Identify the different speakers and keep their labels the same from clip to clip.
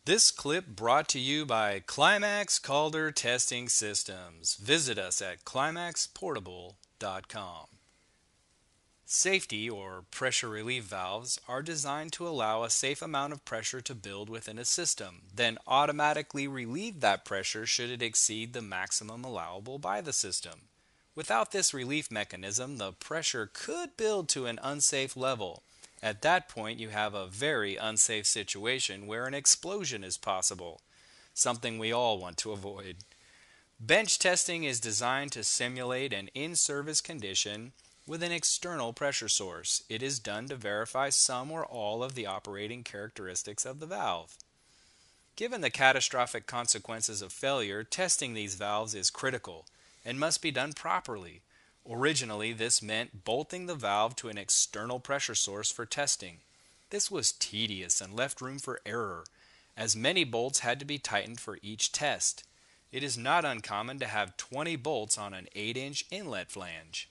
Speaker 1: This clip brought to you by Climax Calder Testing Systems. Visit us at climaxportable.com. Safety or pressure relief valves are designed to allow a safe amount of pressure to build within a system, then automatically relieve that pressure should it exceed the maximum allowable by the system. Without this relief mechanism, the pressure could build to an unsafe level. At that point, you have a very unsafe situation where an explosion is possible, something we all want to avoid. Bench testing is designed to simulate an in-service condition with an external pressure source. It is done to verify some or all of the operating characteristics of the valve. Given the catastrophic consequences of failure, testing these valves is critical and must be done properly. Originally, this meant bolting the valve to an external pressure source for testing. This was tedious and left room for error, as many bolts had to be tightened for each test. It is not uncommon to have 20 bolts on an 8-inch inlet flange.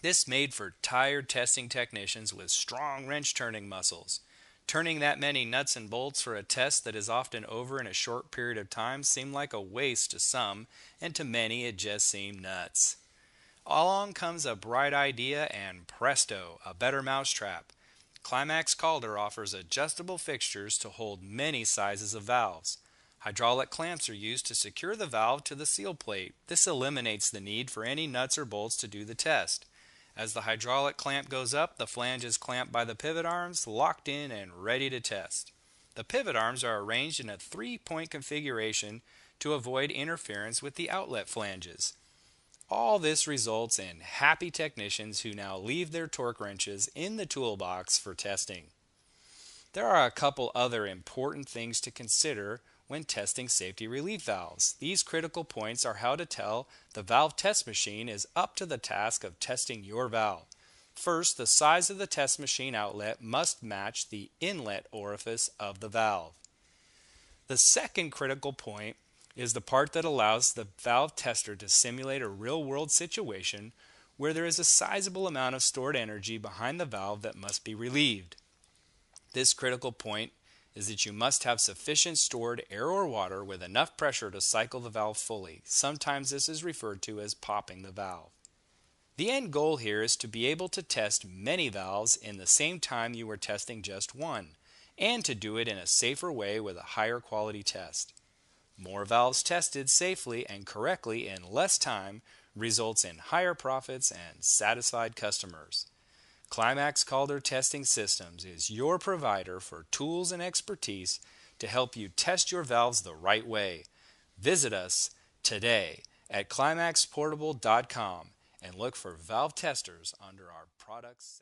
Speaker 1: This made for tired testing technicians with strong wrench turning muscles. Turning that many nuts and bolts for a test that is often over in a short period of time seemed like a waste to some, and to many it just seemed nuts. Along comes a bright idea and presto, a better mousetrap. Climax Calder offers adjustable fixtures to hold many sizes of valves. Hydraulic clamps are used to secure the valve to the seal plate. This eliminates the need for any nuts or bolts to do the test. As the hydraulic clamp goes up, the flange is clamped by the pivot arms, locked in and ready to test. The pivot arms are arranged in a 3-point configuration to avoid interference with the outlet flanges. All this results in happy technicians who now leave their torque wrenches in the toolbox for testing. There are a couple other important things to consider when testing safety relief valves. These critical points are how to tell the valve test machine is up to the task of testing your valve. First, the size of the test machine outlet must match the inlet orifice of the valve. The second critical point is the part that allows the valve tester to simulate a real-world situation where there is a sizable amount of stored energy behind the valve that must be relieved. This critical point is that you must have sufficient stored air or water with enough pressure to cycle the valve fully. Sometimes this is referred to as popping the valve. The end goal here is to be able to test many valves in the same time you are testing just one, and to do it in a safer way with a higher quality test. More valves tested safely and correctly in less time results in higher profits and satisfied customers. Climax Calder Testing Systems is your provider for tools and expertise to help you test your valves the right way. Visit us today at climaxportable.com and look for valve testers under our products.